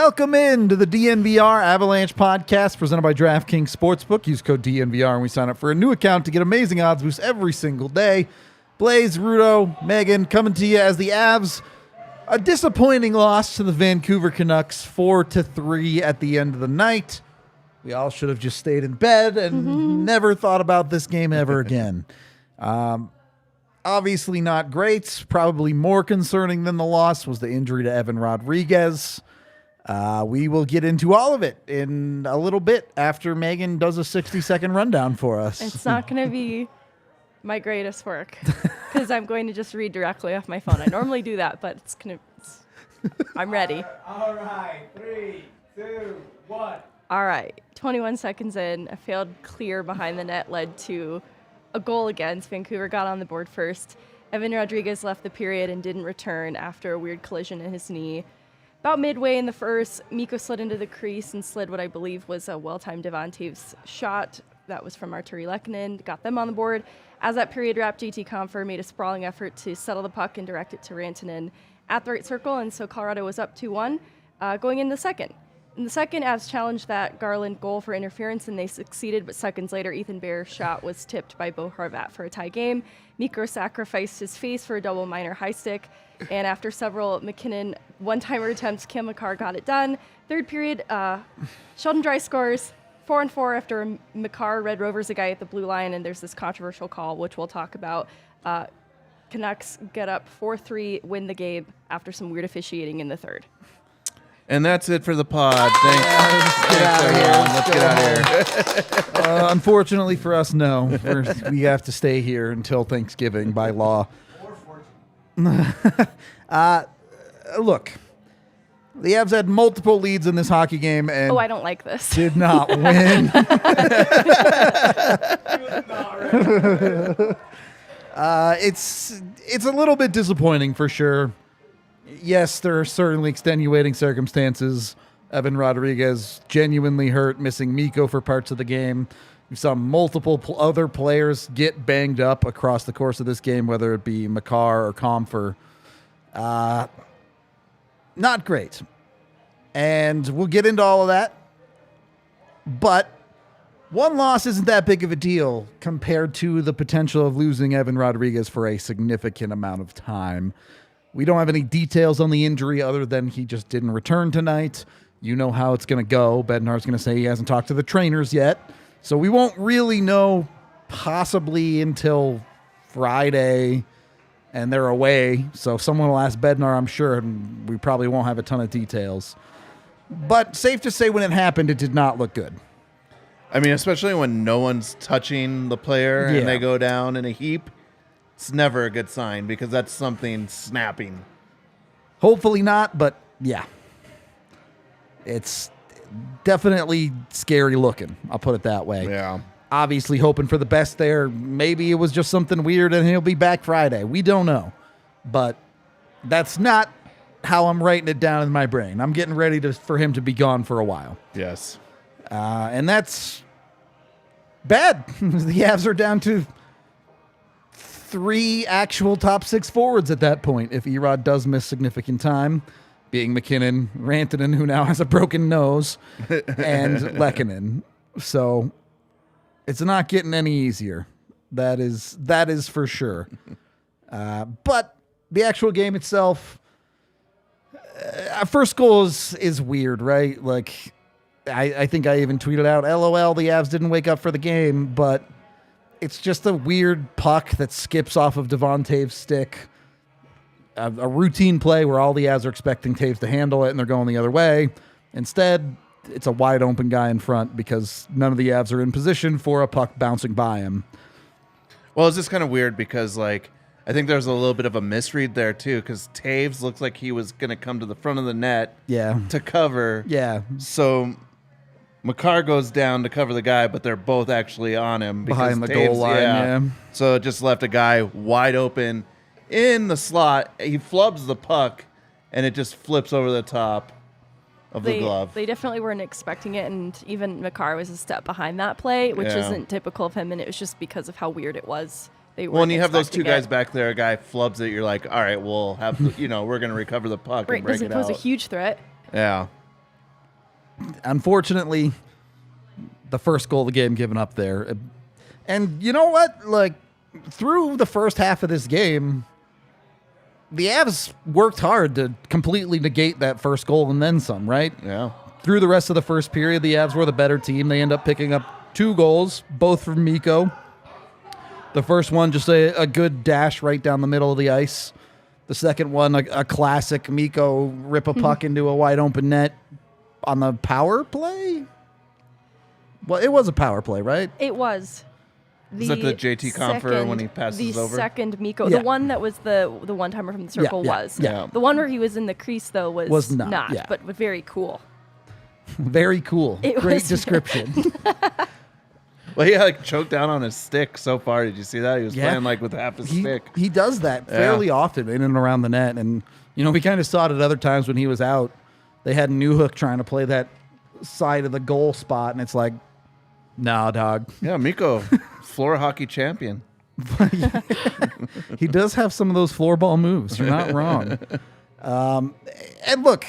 Welcome into the DNVR Avalanche podcast presented by DraftKings Sportsbook. Use code DNVR when we sign up for a new account to get amazing odds boosts every single day. Blaise, Rudo, Meghan coming to you as the Avs. A disappointing loss to the Vancouver Canucks 4-3 at the end of the night. We all should have just stayed in bed and never thought about this game ever again. Obviously not great. Probably more concerning than the loss was the injury to Evan Rodrigues. We will get into all of it in a little bit after Meghan does a 60-second rundown for us. It's not going to be my greatest work because I'm going to just read directly off my phone. I normally do that, but I'm ready. All right, 3, 2, 1. All right, 21 seconds in, a failed clear behind the net led to a goal against. Vancouver got on the board first. Evan Rodrigues left the period and didn't return after a weird collision in his knee. About midway in the first, Mikko slid into the crease and slid what I believe was a well-timed Devontae's shot. That was from Artturi Lehkonen, got them on the board. As that period wrapped, JT Compher made a sprawling effort to settle the puck and direct it to Rantanen at the right circle, and so Colorado was up 2-1 going into the second. In the second, Avs challenged that Garland goal for interference, and they succeeded, but seconds later, Ethan Bear's shot was tipped by Bo Horvat for a tie game. Mikko sacrificed his face for a double minor high stick, and after several McKinnon one-timer attempts, Cam Makar got it done. Third period, Sheldon Dry scores 4-4 after Makar red rovers a guy at the blue line, and there's this controversial call, which we'll talk about. Canucks get up 4-3, win the game after some weird officiating in the third. And that's it for the pod. Thanks everyone. Let's get out of here. Unfortunately for us, no. We have to stay here until Thanksgiving by law. Look, the Avs had multiple leads in this hockey game and I don't like this. Did not win. It's a little bit disappointing for sure. Yes, there are certainly extenuating circumstances. Evan Rodrigues genuinely hurt, missing Mikko for parts of the game. We saw multiple other players get banged up across the course of this game, whether it be Makar or Compher. Not great. And we'll get into all of that. But one loss isn't that big of a deal compared to the potential of losing Evan Rodrigues for a significant amount of time. We don't have any details on the injury other than he just didn't return tonight. You know how it's going to go. Bednar's going to say he hasn't talked to the trainers yet. So we won't really know possibly until Friday, and they're away. So someone will ask Bednar, I'm sure, and we probably won't have a ton of details. But safe to say when it happened, it did not look good. I mean, especially when no one's touching the player and they go down in a heap. It's never a good sign because that's something snapping. Hopefully not, but yeah. It's definitely scary looking. I'll put it that way. Yeah. Obviously hoping for the best there. Maybe it was just something weird and he'll be back Friday. We don't know. But that's not how I'm writing it down in my brain. I'm getting ready for him to be gone for a while. Yes. And that's bad. The Avs are down to 3 actual top 6 forwards at that point if Erod does miss significant time, being McKinnon, Rantanen, who now has a broken nose, and Lehkonen. So it's not getting any easier. That is for sure. But the actual game itself, first goal is weird, right? Like, I think I even tweeted out, LOL, the Avs didn't wake up for the game, but it's just a weird puck that skips off of Devon Taves' stick. A routine play where all the Avs are expecting Taves to handle it, and they're going the other way. Instead, it's a wide open guy in front because none of the Avs are in position for a puck bouncing by him. Well, it's just kind of weird because, like, I think there's a little bit of a misread there, too, because Taves looked like he was going to come to the front of the net to cover. Yeah. So Makar goes down to cover the guy, but they're both actually on him. Behind the goal line, yeah. So it just left a guy wide open in the slot. He flubs the puck, and it just flips over the top of the glove. They definitely weren't expecting it, and even Makar was a step behind that play, which isn't typical of him, and it was just because of how weird it was. When you have those two guys back there, a guy flubs it, you're like, all right, we'll have, we're going to recover the puck and break it out. Doesn't pose a huge threat. Yeah. unfortunately, the first goal of the game given up there. And you know what? Like, through the first half of this game, the Avs worked hard to completely negate that first goal and then some, right? Yeah. Through the rest of the first period, the Avs were the better team. They end up picking up 2 goals, both from Mikko. The first one, just a good dash right down the middle of the ice. The second one, a classic Mikko rip a puck into a wide open net on the power play. Well, it was a power play, right? It was. Is that the JT Confer when he passes over? The second Mikko. Yeah. The one that was the one-timer from the circle was. Yeah. The one where he was in the crease, though, was not yeah. but very cool. Very cool. Great description. Well, he like choked down on his stick so far. Did you see that? He was playing like with half his stick. He does that fairly often in and around the net. And, you know, we kind of saw it at other times when he was out. They had Newhook trying to play that side of the goal spot, and it's like, nah, dog. Yeah, Mikko, floor hockey champion. He does have some of those floorball moves. You're not wrong. And look,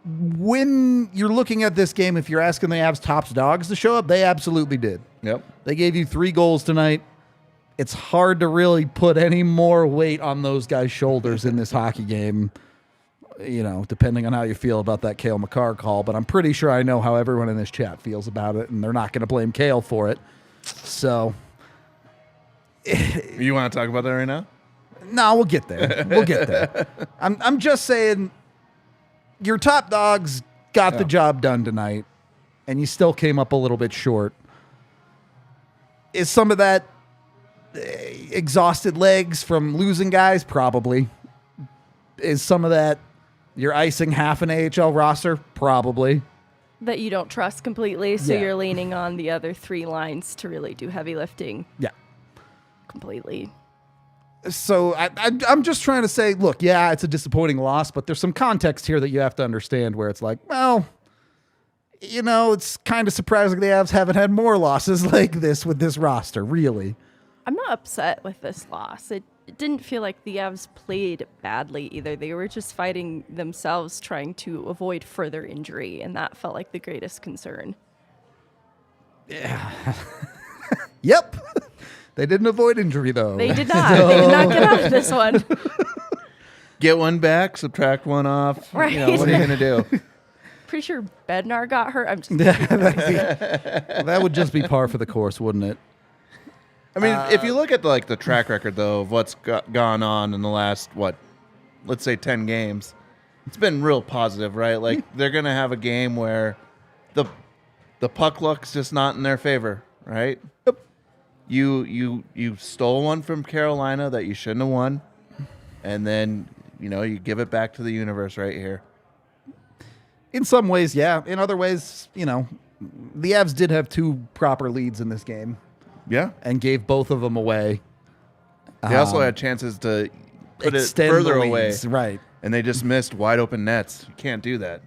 when you're looking at this game, if you're asking the Avs top dogs to show up, they absolutely did. Yep. They gave you 3 goals tonight. It's hard to really put any more weight on those guys' shoulders in this hockey game, you know, depending on how you feel about that Cale Makar call. But I'm pretty sure I know how everyone in this chat feels about it, and they're not going to blame Cale for it. So, You want to talk about that right now? no, we'll get there. We'll get there. I'm just saying, your top dogs got the job done tonight, and you still came up a little bit short. Is some of that exhausted legs from losing guys? Probably. Is some of that you're icing half an AHL roster? Probably. That you don't trust completely, so Yeah. you're leaning on the other 3 lines to really do heavy lifting. Yeah. Completely. So I'm just trying to say, look, yeah, it's a disappointing loss, but there's some context here that you have to understand where it's like, well, you know, it's kind of surprising the Avs haven't had more losses like this with this roster, really. I'm not upset with this loss. It didn't feel like the Avs played badly either. They were just fighting themselves, trying to avoid further injury, and that felt like the greatest concern. Yep. They didn't avoid injury, though. They did not. They did not get out of this one. Get one back, subtract one off. Right. You know, what are you going to do? Pretty sure Bednar got hurt. I'm just That would just be par for the course, wouldn't it? I mean, if you look at the track record, though, of what's gone on in the last, let's say 10 games, it's been real positive, right? Like, they're going to have a game where the puck luck's just not in their favor, right? Yep. You stole one from Carolina that you shouldn't have won, and then, you know, you give it back to the universe right here. In some ways, yeah. In other ways, you know, the Avs did have 2 proper leads in this game. Yeah. And gave both of them away. They also had chances to put it Extend further the away. leads, right. And they just missed wide open nets. You can't do that.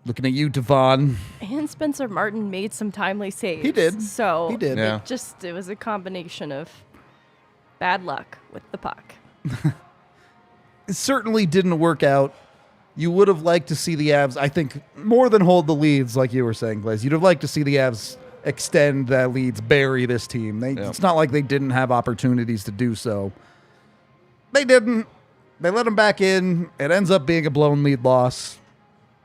Looking at you, Devon. And Spencer Martin made some timely saves. He did. So He did. Yeah. it was a combination of bad luck with the puck. It certainly didn't work out. You would have liked to see the Avs, I think, more than hold the leads, like you were saying, Blaise. You'd have liked to see the Avs extend that leads, bury this team. It's not like they didn't have opportunities to do so. They didn't. They let them back in. It ends up being a blown lead loss.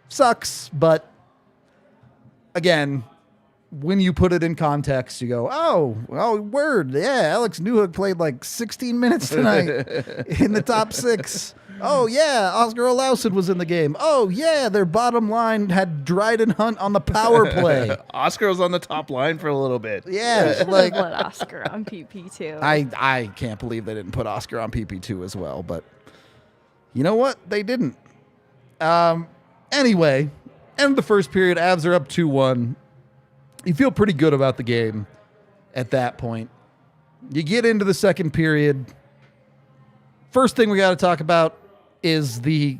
Sucks, but again, when you put it in context, you go, oh, word. Yeah, Alex Newhook played like 16 minutes tonight in the top 6. Oh, yeah, Oskar Oluasson was in the game. Oh, yeah, their bottom line had Dryden Hunt on the power play. Oscar was on the top line for a little bit. Yeah, Like let Oscar on PP too. I can't believe they didn't put Oscar on PP2 as well, but you know what? They didn't. Anyway, end of the first period, Avs are up 2-1. You feel pretty good about the game at that point. You get into the second period. First thing we got to talk about is the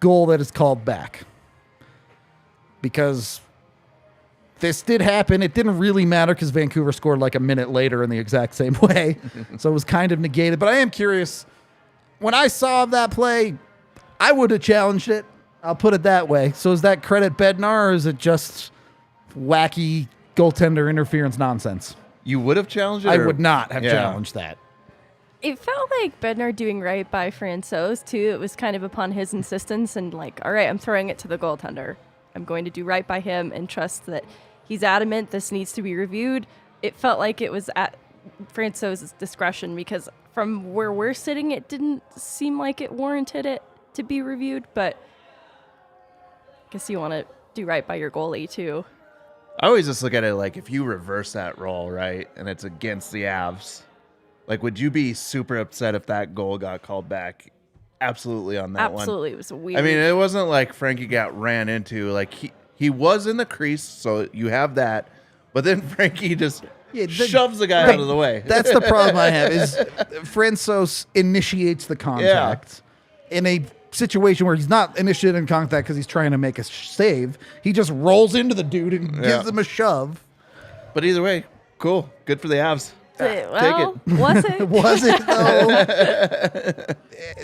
goal that is called back. Because this did happen. It didn't really matter because Vancouver scored like a minute later in the exact same way. So it was kind of negated. But I am curious. When I saw that play, I would have challenged it. I'll put it that way. So is that credit Bednar, or is it just wacky goaltender interference nonsense? You would have challenged it? I or- would not have Yeah. challenged that. It felt like Bednar doing right by Francouz, too. It was kind of upon his insistence and like, all right, I'm throwing it to the goaltender. I'm going to do right by him and trust that he's adamant this needs to be reviewed. It felt like it was at Francouz's discretion because from where we're sitting, it didn't seem like it warranted it to be reviewed, but I guess you want to do right by your goalie, too. I always just look at it like if you reverse that role, right, and it's against the Avs, like would you be super upset if that goal got called back? Absolutely on that one. Absolutely. It was weird. I mean, it wasn't like Frankie got ran into. Like he was in the crease, so you have that. But then Frankie just shoves the guy out of the way. That's the problem I have is Francouz initiates the contact in a situation where he's not initiating contact because he's trying to make a save. He just rolls into the dude and gives him a shove. But either way, cool. Good for the Avs. Well, was it? Was it though?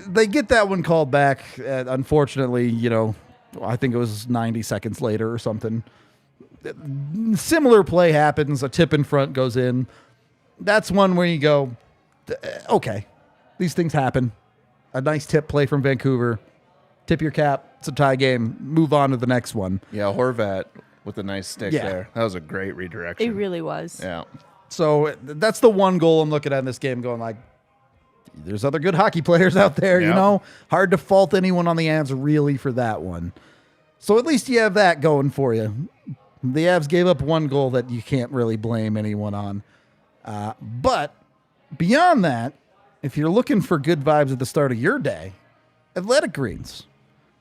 They get that one called back. Unfortunately, I think it was 90 seconds later or something. Similar play happens. A tip in front goes in. That's one where you go, okay, these things happen. A nice tip play from Vancouver. Tip your cap. It's a tie game. Move on to the next one. Yeah, Horvat with a nice stick there. That was a great redirection. It really was. Yeah. So that's the one goal I'm looking at in this game going like, there's other good hockey players out there, Hard to fault anyone on the Avs really for that one. So at least you have that going for you. The Avs gave up one goal that you can't really blame anyone on. But beyond that, if you're looking for good vibes at the start of your day, Athletic Greens.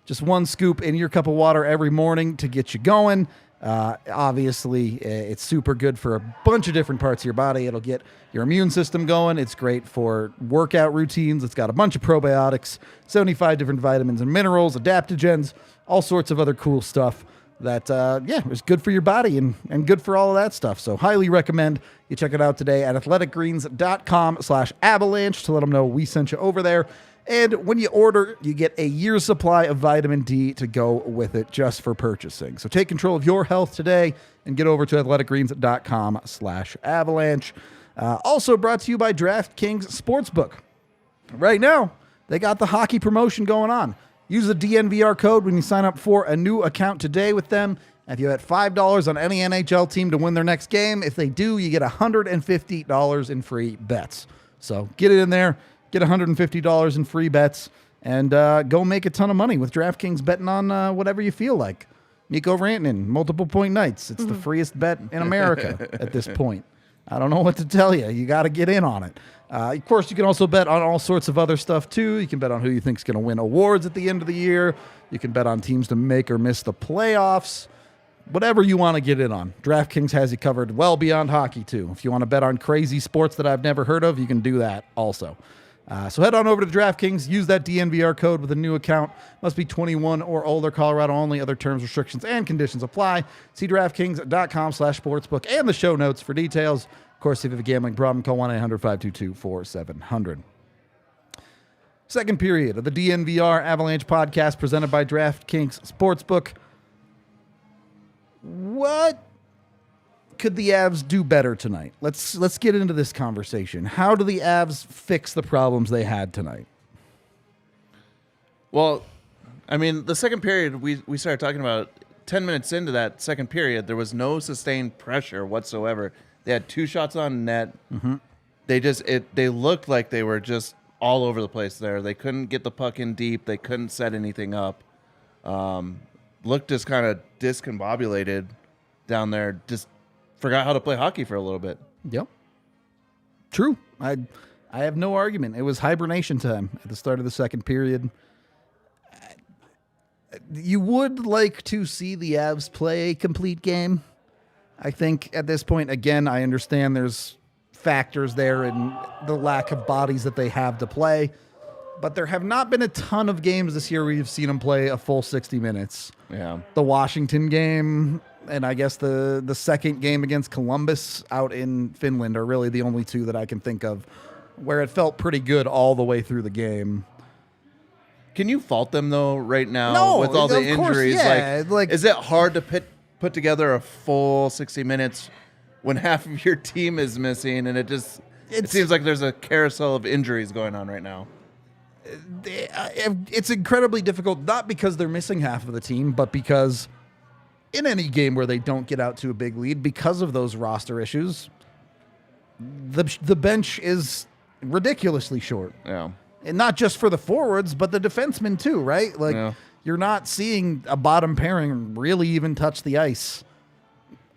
Just one scoop in your cup of water every morning to get you going. Obviously, it's super good for a bunch of different parts of your body. It'll get your immune system going. It's great for workout routines. It's got a bunch of probiotics, 75 different vitamins and minerals, adaptogens, all sorts of other cool stuff that, is good for your body and good for all of that stuff. So highly recommend you check it out today at athleticgreens.com/avalanche to let them know we sent you over there. And when you order, you get a year's supply of vitamin D to go with it just for purchasing. So take control of your health today and get over to athleticgreens.com/avalanche. Also brought to you by DraftKings Sportsbook. Right now, they got the hockey promotion going on. Use the DNVR code when you sign up for a new account today with them. If you bet $5 on any NHL team to win their next game, if they do, you get $150 in free bets. So get it in there. Get $150 in free bets and go make a ton of money with DraftKings betting on whatever you feel like. Mikko Rantanen, multiple point nights. It's the freest bet in America at this point. I don't know what to tell you. You got to get in on it. Of course, you can also bet on all sorts of other stuff, too. You can bet on who you think is going to win awards at the end of the year. You can bet on teams to make or miss the playoffs. Whatever you want to get in on. DraftKings has you covered well beyond hockey, too. If you want to bet on crazy sports that I've never heard of, you can do that also. So head on over to DraftKings. Use that DNVR code with a new account. Must be 21 or older. Colorado only. Other terms, restrictions, and conditions apply. See DraftKings.com/sportsbook and the show notes for details. Of course, if you have a gambling problem, call 1-800-522-4700. Second period of the DNVR Avalanche podcast presented by DraftKings Sportsbook. What could the Avs do better tonight? Let's get into this conversation. How do the Avs fix the problems they had tonight? Well, I mean, the second period, we started talking about 10 minutes into that second period, there was no sustained pressure whatsoever. They had 2 shots on net. Mm-hmm. They looked like they were just all over the place there. They couldn't get the puck in deep. They couldn't set anything up. Looked just kind of discombobulated down there. Just forgot how to play hockey for a little bit. Yep. True. I have no argument. It was hibernation time at the start of the second period. You would like to see the Avs play a complete game. I think at this point, again, I understand there's factors there in the lack of bodies that they have to play. But there have not been a ton of games this year where you've seen them play a full 60 minutes. Yeah. The Washington game and I guess the second game against Columbus out in Finland are really the only two that I can think of where it felt pretty good all the way through the game. Can you fault them though right now No, with all the of course, injuries? yeah, like- is it hard to put together a full 60 minutes when half of your team is missing, and it seems like there's a carousel of injuries going on right now? It's incredibly difficult, not because they're missing half of the team, but because in any game where they don't get out to a big lead because of those roster issues, the bench is ridiculously short. Yeah. And not just for the forwards, but the defensemen too, right? Like, Yeah. you're not seeing a bottom pairing really even touch the ice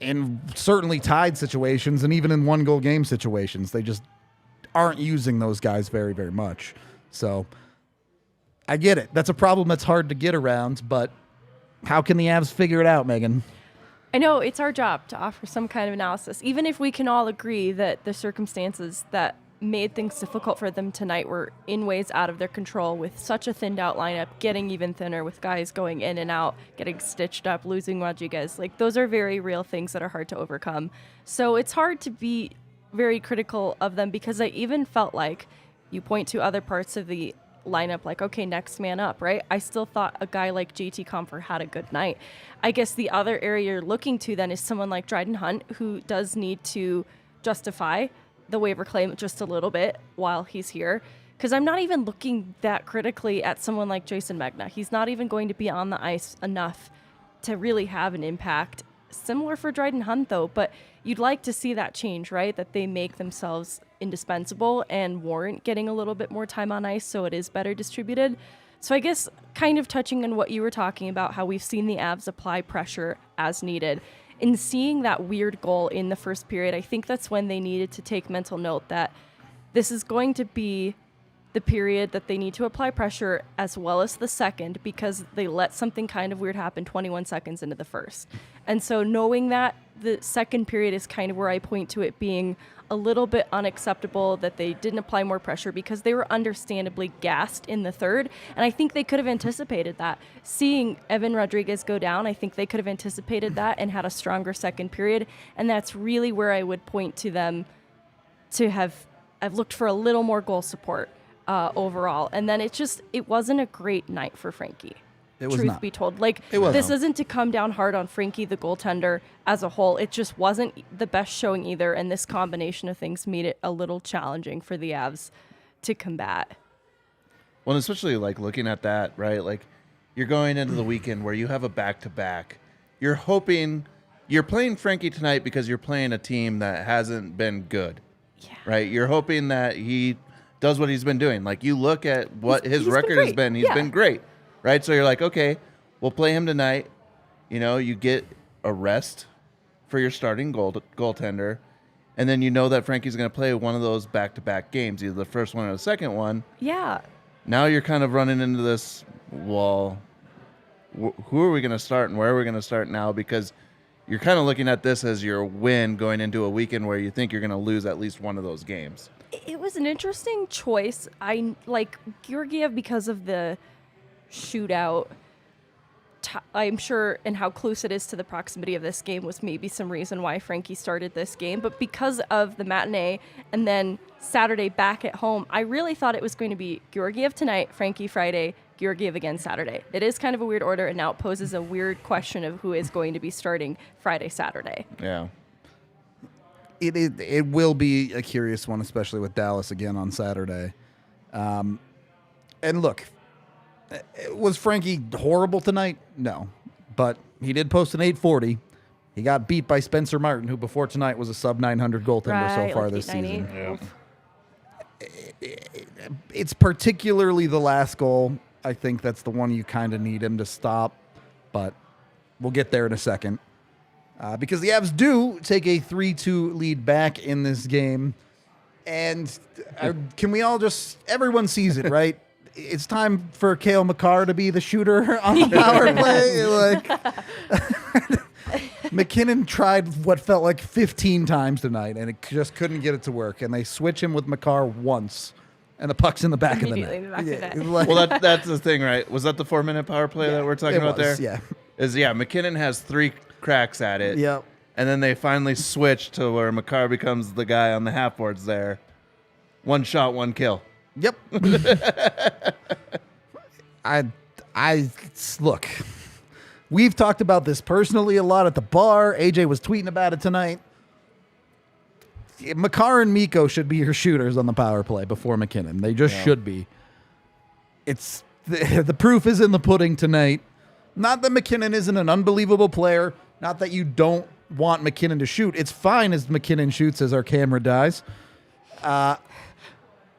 in certainly tied situations and even in 1-goal game situations. They just aren't using those guys very, very much. So I get it. That's a problem that's hard to get around, but how can the Avs figure it out, Megan? I know it's our job to offer some kind of analysis, even if we can all agree that the circumstances that made things difficult for them tonight were in ways out of their control, with such a thinned out lineup, getting even thinner with guys going in and out, getting stitched up, losing Rodrigues. Like, those are very real things that are hard to overcome. So it's hard to be very critical of them, because I even felt like you point to other parts of the lineup, like, okay, next man up, right? I still thought a guy like JT Compher had a good night. I guess the other area you're looking to then is someone like Dryden Hunt, who does need to justify the waiver claim just a little bit while he's here. Because I'm not even looking that critically at someone like Jason Megna. He's not even going to be on the ice enough to really have an impact. Similar for Dryden Hunt, though, but you'd like to see that change, right? That they make themselves indispensable and warrant getting a little bit more time on ice so it is better distributed. So I guess kind of touching on what you were talking about, how we've seen the Avs apply pressure as needed. In seeing that weird goal in the first period, I think that's when they needed to take mental note that this is going to be the period that they need to apply pressure, as well as the second, because they let something kind of weird happen 21 seconds into the first. And so knowing that, the second period is kind of where I point to it being a little bit unacceptable that they didn't apply more pressure, because they were understandably gassed in the third. And I think they could have anticipated that. Seeing Evan Rodrigues go down, I think they could have anticipated that and had a stronger second period. And that's really where I would point to them to have I've looked for a little more goal support overall. And then it wasn't a great night for Frankie. It was Truth not. be told. Like, It wasn't. this isn't to come down hard on Frankie, the goaltender, as a whole. It just wasn't the best showing either, and this combination of things made it a little challenging for the Avs to combat. Well, especially like looking at that, right? Like, you're going into the weekend where you have a back-to-back. You're hoping you're playing Frankie tonight because you're playing a team that hasn't been good, right? You're hoping that he does what he's been doing. Like, you look at what his record has been. He's been great. Right, so you're like, okay, we'll play him tonight. You know, you get a rest for your starting goaltender, and then you know that Frankie's going to play one of those back-to-back games, either the first one or the second one. Yeah. Now you're kind of running into this, well, who are we going to start and where are we going to start now? Because you're kind of looking at this as your win going into a weekend where you think you're going to lose at least one of those games. It was an interesting choice. I like Georgiev because of the shootout, I'm sure, and how close it is to the proximity of this game was maybe some reason why Frankie started this game. But because of the matinee and then Saturday back at home, I really thought it was going to be Georgiev tonight, Frankie Friday, Georgiev again Saturday. It is kind of a weird order, and now it poses a weird question of who is going to be starting Friday, Saturday. Yeah. It will be a curious one, especially with Dallas again on Saturday. And look, was Frankie horrible tonight? No. But he did post an 840. He got beat by Spencer Martin, who before tonight was a sub-900 goaltender so far like this season. Yeah. It's particularly the last goal. I think that's the one you kind of need him to stop. But we'll get there in a second. Because the Avs do take a 3-2 lead back in this game. And can we all just... Everyone sees it, right? It's time for Cale Makar to be the shooter on the power play. Like, McKinnon tried what felt like 15 times tonight, and it just couldn't get it to work. And they switch him with Makar once, and the puck's in the back of the net. Immediately in the back of the net. Like, Well, that's the thing, right? Was that the 4-minute power play that we're talking it about was, there? yeah. McKinnon has 3 cracks at it. Yep. And then they finally switch to where Makar becomes the guy on the half boards there. 1 shot, 1 kill. Yep. Look, we've talked about this personally a lot at the bar. AJ was tweeting about it tonight. Makar and Mikko should be your shooters on the power play before McKinnon. They just should be. It's the proof is in the pudding tonight. Not that McKinnon isn't an unbelievable player. Not that you don't want McKinnon to shoot. It's fine as McKinnon shoots as our camera dies.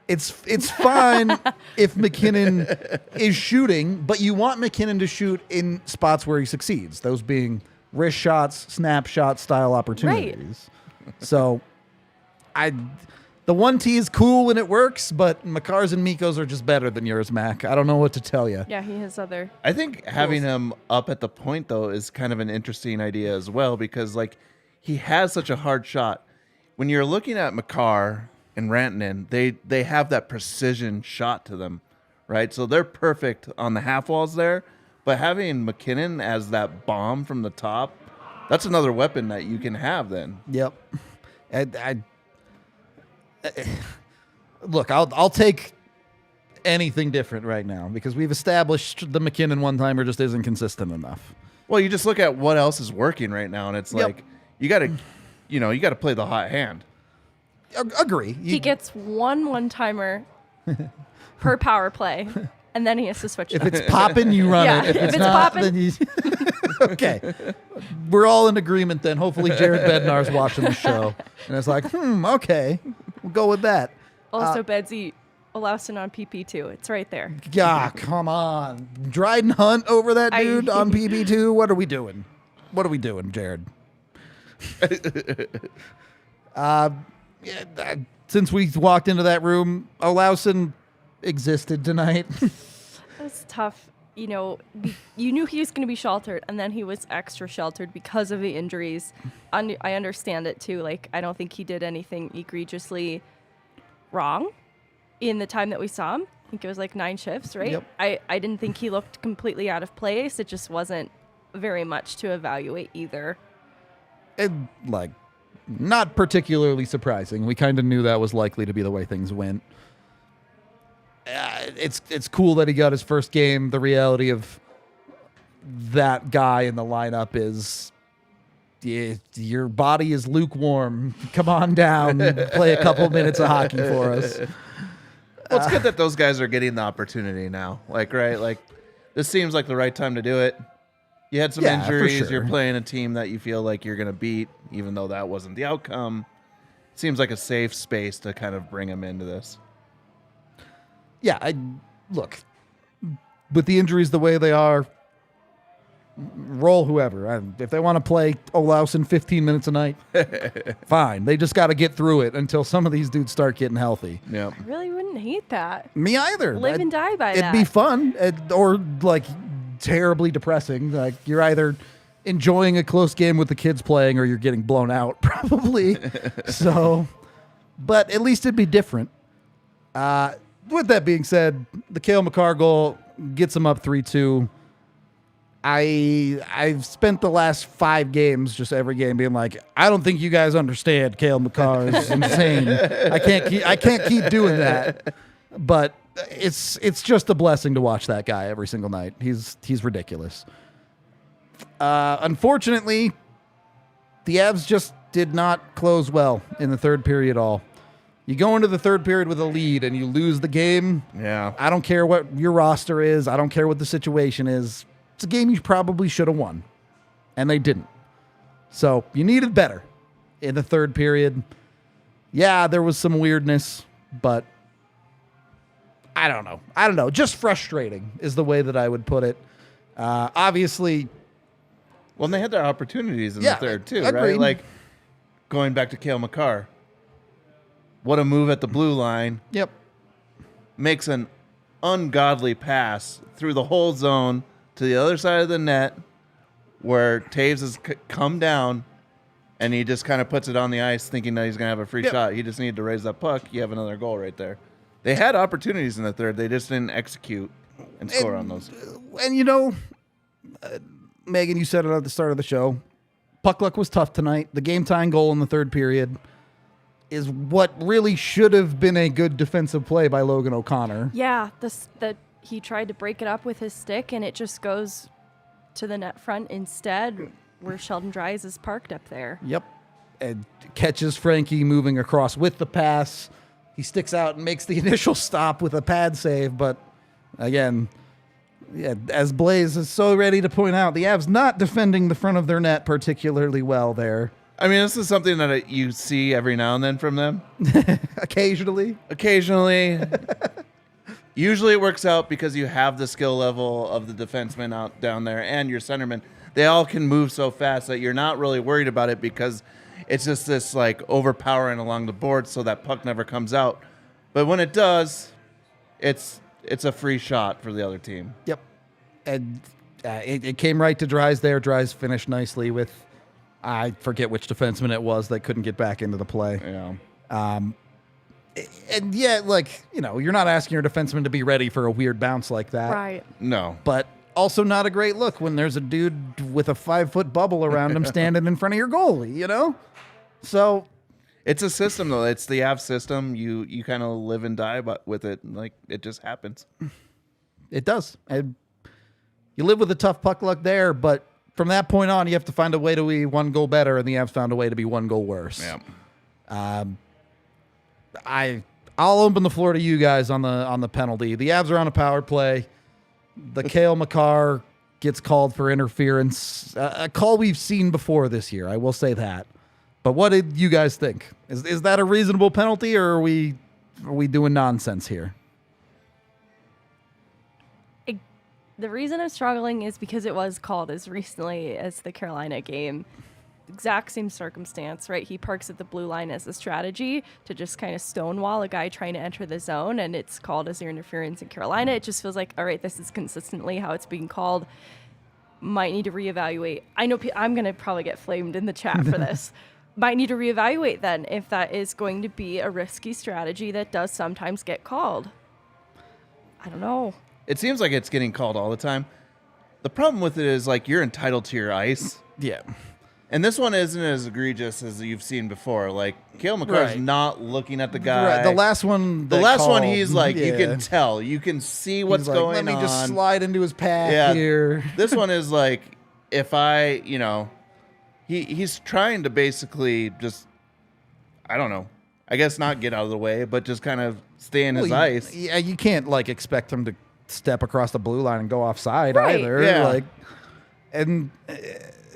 It's fine if McKinnon is shooting, but you want McKinnon to shoot in spots where he succeeds. Those being wrist shots, snapshot style opportunities. Right. So the 1T is cool when it works, but Makar's and Mikko's are just better than yours, Mac. I don't know what to tell you. Yeah, he has other. I think having him up at the point, though, is kind of an interesting idea as well, because like he has such a hard shot. When you're looking at Makar and Rantanen, they have that precision shot to them, right? So they're perfect on the half walls there. But having McKinnon as that bomb from the top, that's another weapon that you can have then. Yep. Look, I'll take anything different right now because we've established the McKinnon one-timer just isn't consistent enough. Well, you just look at what else is working right now, and it's like you got to play the hot hand. Agree. He gets one-timer per power play, and then he has to switch it If up. it's popping, you run it. If it's not, popping, then you... Okay. We're all in agreement then. Hopefully Jared Bednar's watching the show. And it's like, okay. We'll go with that. Also, Bedsy, Oluasson on PP2. It's right there. Yeah, come on. Dryden Hunt over that dude on PP2? What are we doing? What are we doing, Jared? Since we walked into that room, Oluasson existed tonight. It was tough. You know, you knew he was going to be sheltered, and then he was extra sheltered because of the injuries. I understand it, too. Like, I don't think he did anything egregiously wrong in the time that we saw him. I think it was like 9 shifts, right? Yep. I didn't think he looked completely out of place. It just wasn't very much to evaluate either. And, like, not particularly surprising. We kind of knew that was likely to be the way things went. It's cool that he got his first game. The reality of that guy in the lineup is your body is lukewarm. Come on down. Play a couple minutes of hockey for us. Well, it's good that those guys are getting the opportunity now. Like, right? Like, this seems like the right time to do it. You had some injuries. For sure. You're playing a team that you feel like you're going to beat, even though that wasn't the outcome. Seems like a safe space to kind of bring them into this. Yeah, look, with the injuries the way they are, roll whoever. If they want to play Oluasson 15 minutes a night, fine. They just got to get through it until some of these dudes start getting healthy. Yeah, I really wouldn't hate that. Me either. Live and die by it'd that. It'd be fun or like terribly depressing. Like you're either enjoying a close game with the kids playing or you're getting blown out probably. So, but at least it'd be different. With that being said, the Cale Makar goal gets him up 3-2. I've spent the last 5 games, just every game, being like, I don't think you guys understand. Cale Makar is insane. I can't keep doing that. But it's just a blessing to watch that guy every single night. He's ridiculous. Unfortunately, the Avs just did not close well in the third period at all. You go into the third period with a lead and you lose the game. Yeah. I don't care what your roster is. I don't care what the situation is. It's a game you probably should have won. And they didn't. So you needed better in the third period. Yeah, there was some weirdness, but I don't know. Just frustrating is the way that I would put it. Obviously. Well, and they had their opportunities in the third, too, agreed. right? Like, going back to Cale Makar. What a move at the blue line. Yep. Makes an ungodly pass through the whole zone to the other side of the net where Taves has come down and he just kind of puts it on the ice thinking that he's going to have a free shot. He just needed to raise that puck. You have another goal right there. They had opportunities in the third. They just didn't execute and score on those. And, Megan, you said it at the start of the show. Puck luck was tough tonight. The game-tying goal in the third period is what really should have been a good defensive play by Logan O'Connor. Yeah, he tried to break it up with his stick, and it just goes to the net front instead, where Sheldon Dries is parked up there. Yep. And catches Frankie moving across with the pass. He sticks out and makes the initial stop with a pad save, but again, yeah, as Blaise is so ready to point out, the Avs not defending the front of their net particularly well there. I mean, this is something that you see every now and then from them. Occasionally. Usually it works out because you have the skill level of the defenseman out down there and your centerman. They all can move so fast that you're not really worried about it because it's just this like overpowering along the board so that puck never comes out. But when it does, it's a free shot for the other team. Yep. And it came right to Dries there. Dries finished nicely with, I forget which defenseman it was that couldn't get back into the play. Yeah. And yeah, like, you know, you're not asking your defenseman to be ready for a weird bounce like that. Right. No. But also not a great look when there's a dude with a 5-foot bubble around him standing in front of your goalie, you know? So it's a system, though. It's the Avs system. You kind of live and die with it. Like, it just happens. It does. And you live with a tough puck luck there, but from that point on, you have to find a way to be one goal better, and the Avs found a way to be one goal worse. Yeah. I'll open the floor to you guys on the penalty. The Avs are on a power play. The Cale Makar gets called for interference. A call we've seen before this year, I will say that. But what did you guys think? Is that a reasonable penalty, or are we doing nonsense here? The reason I'm struggling is because it was called as recently as the Carolina game. Exact same circumstance, right? He parks at the blue line as a strategy to just kind of stonewall a guy trying to enter the zone, and it's called as interference in Carolina. It just feels like, all right, this is consistently how it's being called. Might need to reevaluate. I know I'm going to probably get flamed in the chat for this. Might need to reevaluate then if that is going to be a risky strategy that does sometimes get called. I don't know. It seems like it's getting called all the time. The problem with it is, like, you're entitled to your ice. Yeah. And this one isn't as egregious as you've seen before. Like, Cale Makar's Right. not looking at the guy. Right. The last one, He's like, you can tell. You can see what's He's like, going on. Let me just slide into his path here. This one is like, if I, he's trying to basically just, I don't know, I guess not get out of the way, but just kind of stay in his ice. Yeah, you can't, like, expect him to step across the blue line and go offside Right. either. Yeah. Like, and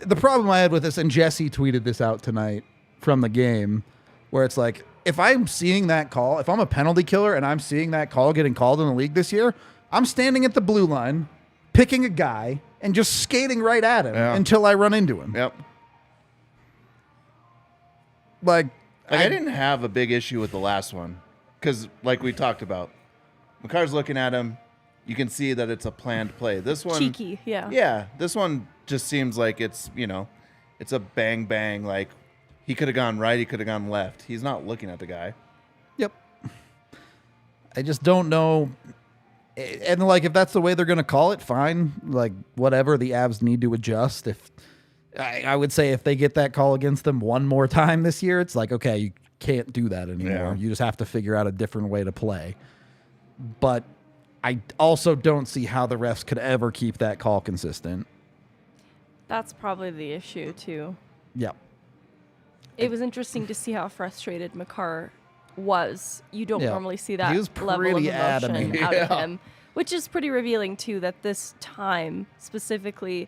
the problem I had with this, and Jesse tweeted this out tonight from the game, where it's like, if I'm seeing that call, if I'm a penalty killer and I'm seeing that call getting called in the league this year, I'm standing at the blue line, picking a guy, and just skating right at him until I run into him. Yep. Like I didn't have a big issue with the last one because, like we talked about, Makar's looking at him. You can see that it's a planned play. This one, Cheeky, yeah. Yeah, this one just seems like it's, it's a bang bang. Like, he could have gone right, he could have gone left. He's not looking at the guy. Yep. I just don't know. And, like, if that's the way they're going to call it, fine. Like, whatever. The Avs need to adjust. If I would say if they get that call against them one more time this year, it's like, okay, you can't do that anymore. Yeah. You just have to figure out a different way to play. But I also don't see how the refs could ever keep that call consistent. That's probably the issue, too. Yep. It was interesting to see how frustrated Makar was. You don't Yeah. normally see that He was level of pretty emotion adamant. out of Yeah. him, which is pretty revealing, too, that this time specifically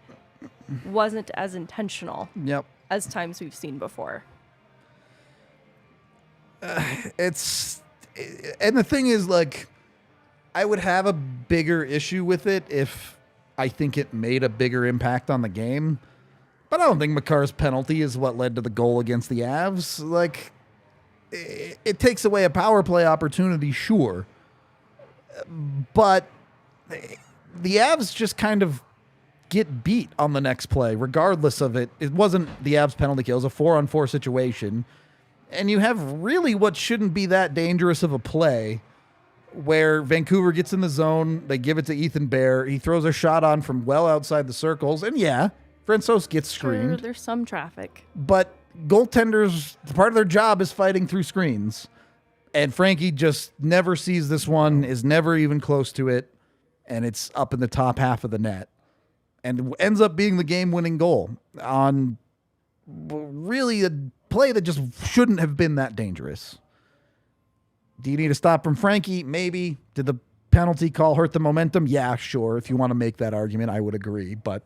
wasn't as intentional Yep. as times we've seen before. And the thing is, like, I would have a bigger issue with it if I think it made a bigger impact on the game. But I don't think Makar's penalty is what led to the goal against the Avs. Like, it takes away a power play opportunity, sure. But the Avs just kind of get beat on the next play, regardless of it. It wasn't the Avs penalty kill. It was a 4-on-4 situation. And you have really what shouldn't be that dangerous of a play where Vancouver gets in the zone. They give it to Ethan Bear. He throws a shot on from well outside the circles. And yeah, Francouz gets screened. Sure, there's some traffic. But goaltenders, part of their job is fighting through screens. And Frankie just never sees this one, is never even close to it. and it's up in the top half of the net, and ends up being the game-winning goal on really a play that just shouldn't have been that dangerous. Do you need a stop from Frankie? Maybe. Did the penalty call hurt the momentum? Yeah, sure. If you want to make that argument, I would agree. But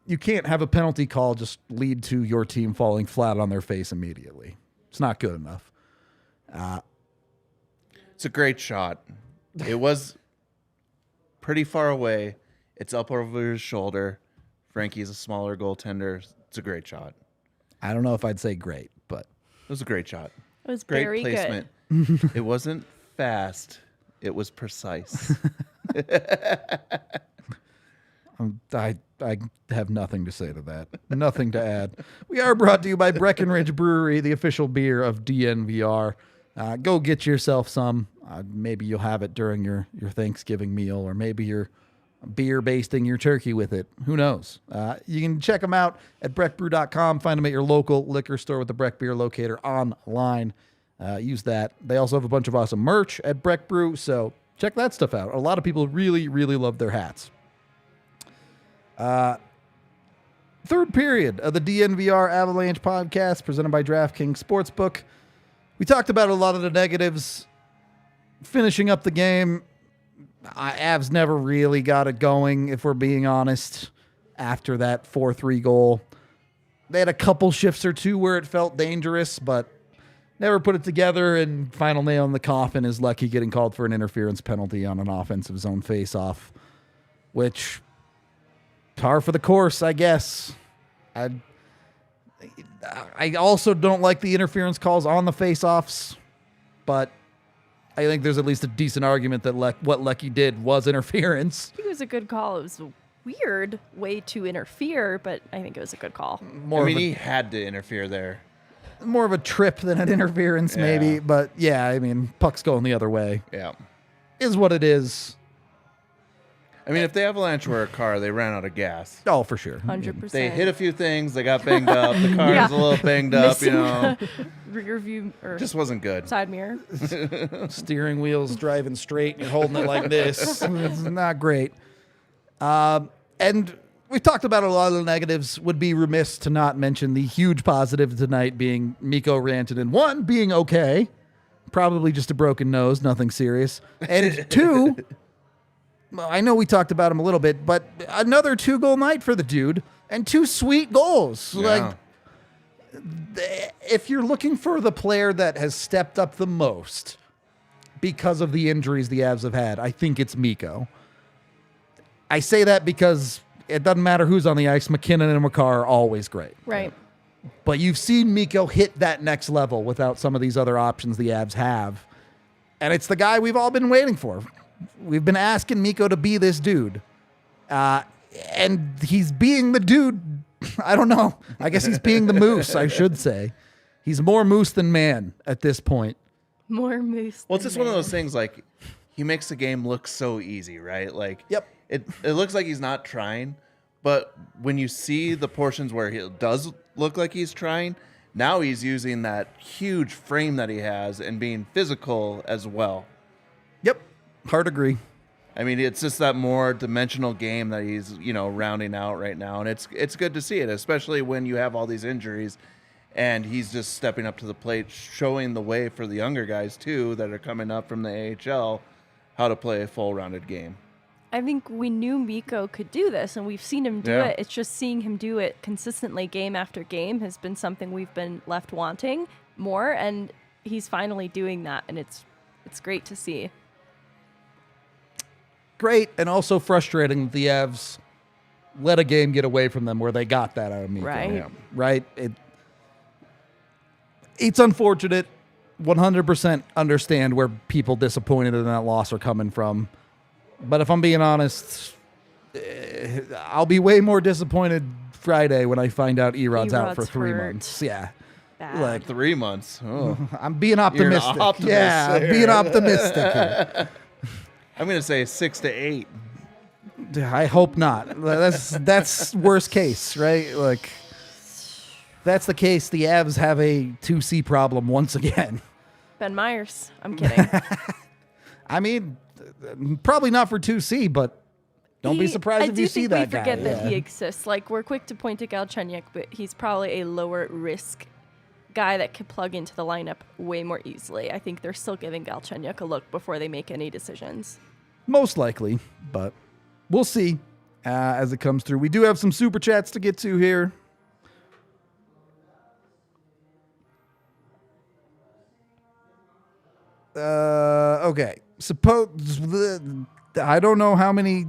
you can't have a penalty call just lead to your team falling flat on their face immediately. It's not good enough. It's a great shot. It was pretty far away. It's up over his shoulder. Frankie's a smaller goaltender. It's a great shot. I don't know if I'd say great, but It was a great shot. It was Great very placement. good. It wasn't fast. It was precise. I have nothing to say to that. Nothing to add. We are brought to you by Breckenridge Brewery, the official beer of DNVR. Go get yourself some. Maybe you'll have it during your Thanksgiving meal, or maybe you're beer basting your turkey with it. Who knows? You can check them out at breckbrew.com. Find them at your local liquor store with the Breck Beer Locator online. Use that. They also have a bunch of awesome merch at Breck Brew, so check that stuff out. A lot of people really, really love their hats. Third period of the DNVR Avalanche podcast presented by DraftKings Sportsbook. We talked about a lot of the negatives. Finishing up the game, Avs never really got it going, if we're being honest, after that 4-3 goal. They had a couple shifts or two where it felt dangerous, but never put it together, and final nail in the coffin is Lucky getting called for an interference penalty on an offensive zone faceoff, which, par for the course, I guess. I also don't like the interference calls on the faceoffs, but I think there's at least a decent argument that what Lecky did was interference. I think it was a good call. It was a weird way to interfere, but I think it was a good call. He had to interfere there. More of a trip than an interference, maybe. But yeah, I mean, puck's going the other way. Yeah. Is what it is. I mean, if the Avalanche were a car, they ran out of gas. Oh, for sure. 100%. They hit a few things. They got banged up. The car was a little banged up, you know. Rear view or Just wasn't good. side mirror. Steering wheel's driving straight and you're holding it like this. It's not great. And we've talked about a lot of the negatives. Would be remiss to not mention the huge positive tonight being Mikko Rantanen. One, being okay. Probably just a broken nose, nothing serious. And two, well, I know we talked about him a little bit, but another 2-goal night for the dude and 2 sweet goals. Yeah. Like, if you're looking for the player that has stepped up the most because of the injuries the Avs have had, I think it's Mikko. I say that because it doesn't matter who's on the ice. McKinnon and Makar are always great. Right. But you've seen Mikko hit that next level without some of these other options the Avs have. And it's the guy we've all been waiting for. We've been asking Mikko to be this dude. And he's being the dude. I don't know. I guess he's being the moose, I should say. He's more moose than man at this point. More moose. Well, it's just one of those things, like, he makes the game look so easy, right? Like, Yep. It looks like he's not trying, but when you see the portions where he does look like he's trying, now he's using that huge frame that he has and being physical as well. Yep. Hard agree. I mean, it's just that more dimensional game that he's, rounding out right now. And it's good to see it, especially when you have all these injuries and he's just stepping up to the plate, showing the way for the younger guys, too, that are coming up from the AHL, how to play a full-rounded game. I think we knew Mikko could do this, and we've seen him do it. It's just seeing him do it consistently game after game has been something we've been left wanting more, and he's finally doing that, and it's great to see. Great, and also frustrating that the Avs let a game get away from them where they got that out of Mikko. Right. Yeah. Right? It's unfortunate. 100% understand where people disappointed in that loss are coming from. But if I'm being honest, I'll be way more disappointed Friday when I find out Erod's out for 3 hurt. months. Yeah. Bad. Like, 3 months. Oh. I'm being optimistic. You're an optimist yeah, there. being optimistic here. I'm going to say 6 to 8. I hope not. That's worst case, right? Like, if that's the case, the Avs have a 2C problem once again. Ben Myers. I'm kidding. I mean, Probably not for 2C, but don't be surprised if you see that guy. I do think we forget that he exists. Like, we're quick to point to Galchenyuk, but he's probably a lower risk guy that could plug into the lineup way more easily. I think they're still giving Galchenyuk a look before they make any decisions. Most likely, but we'll see as it comes through. We do have some super chats to get to here. Okay. Suppose I don't know how many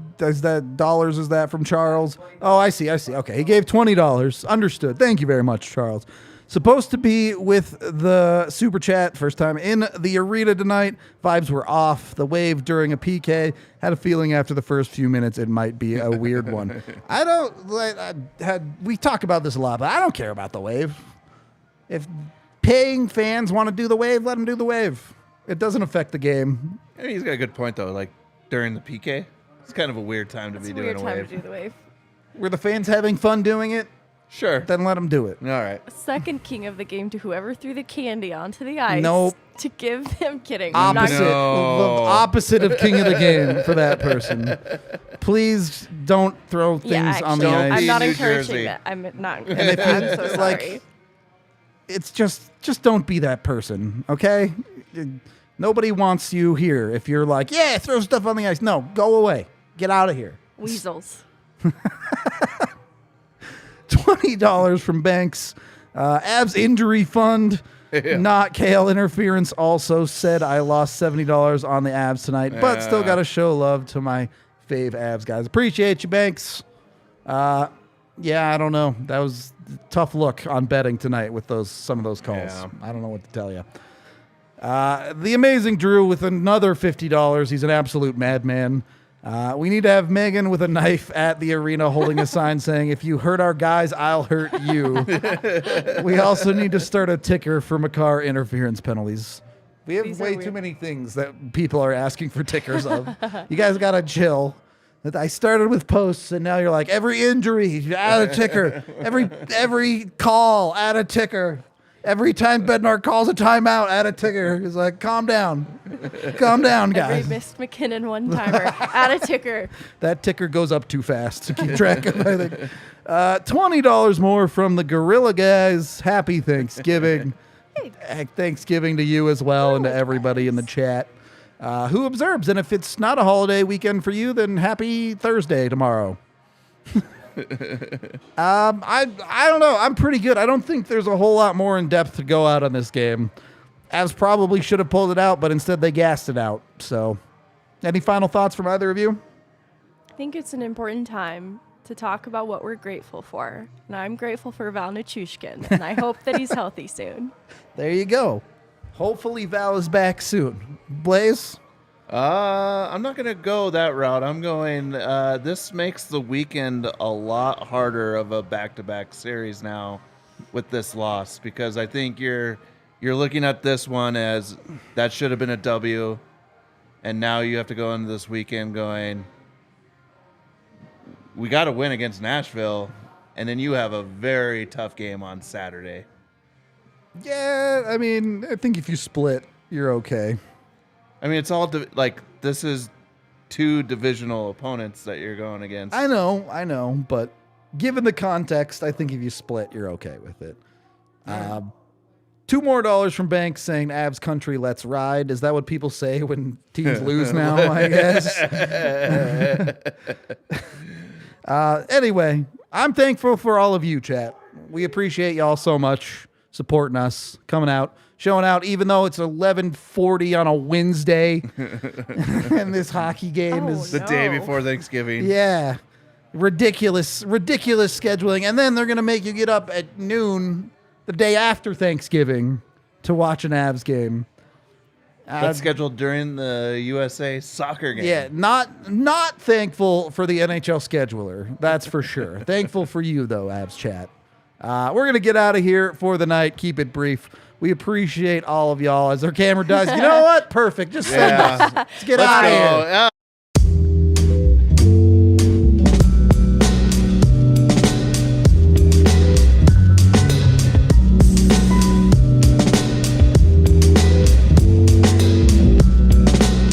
dollars is that from Charles. Oh, I see. Okay, he gave $20. Understood. Thank you very much, Charles. Supposed to be with the super chat, first time in the arena tonight. Vibes were off. The wave during a PK. Had a feeling after the first few minutes it might be a weird one. We talk about this a lot, but I don't care about the wave. If paying fans want to do the wave, let them do the wave. It doesn't affect the game. I mean, he's got a good point, though. Like, during the PK, it's kind of a weird time to be doing a wave. It's a weird time to do the wave. Were the fans having fun doing it? Sure. Then let them do it. All right. Second king of the game to whoever threw the candy onto the ice. Nope. To give them kidding. Opposite. The opposite of king of the game for that person. Please don't throw things on the ice. I'm not New encouraging Jersey. that. I'm not. And if I'm so sorry. like, it's just don't be that person, okay? Nobody wants you here. If you're like, yeah, throw stuff on the ice. No, go away. Get out of here. Weasels. $20 from Banks. Avs injury fund. Yeah. Not Kale interference. Also said I lost $70 on the Avs tonight, but still got to show love to my fave Avs guys. Appreciate you, Banks. Yeah, I don't know. That was a tough look on betting tonight with some of those calls. Yeah. I don't know what to tell you. The amazing Drew with another $50. He's an absolute madman. We need to have Meghan with a knife at the arena holding a sign saying, if you hurt our guys, I'll hurt you. We also need to start a ticker for Makar interference penalties. We have way too many things that people are asking for tickers of. You guys got to chill. I started with posts, and now you're like, every injury, add a ticker. Every call, add a ticker. Every time Bednar calls a timeout, add a ticker. He's like, calm down. Calm down, guys. Every missed McKinnon one-timer, add a ticker. That ticker goes up too fast to keep track of, I think. $20 more from the Gorilla guys. Happy Thanksgiving. Thanksgiving to you as well and to everybody in the chat who observes. And if it's not a holiday weekend for you, then happy Thursday tomorrow. I don't know. I'm pretty good. I don't think there's a whole lot more in depth to go out on this game. Avs probably should have pulled it out, but instead they gassed it out. So, any final thoughts from either of you? I think it's an important time to talk about what we're grateful for. And I'm grateful for Val Nichushkin, and I hope that he's healthy soon. There you go. Hopefully Val is back soon. Blaise? I'm not going to go that route. I'm going, this makes the weekend a lot harder of a back-to-back series now with this loss, because I think you're looking at this one as that should have been a W, and now you have to go into this weekend going, we got to win against Nashville, and then you have a very tough game on Saturday. Yeah, I mean, I think if you split, you're okay. I mean, it's all this is two divisional opponents that you're going against. I know, but given the context, I think if you split, you're okay with it. $2 more from Banks saying Avs country, let's ride. Is that what people say when teams lose now, I guess? Anyway, I'm thankful for all of you, chat. We appreciate y'all so much supporting us, coming out, showing out, even though it's 11:40 on a Wednesday, and this hockey game is the day before Thanksgiving. Yeah, ridiculous scheduling, and then they're gonna make you get up at noon the day after Thanksgiving to watch an Avs game. That's scheduled during the USA soccer game. Yeah, not thankful for the NHL scheduler, that's for sure. Thankful for you though, Avs chat. We're gonna get out of here for the night. Keep it brief. We appreciate all of y'all. As our camera does, you know what? Perfect. Just send us. Let's get out of here.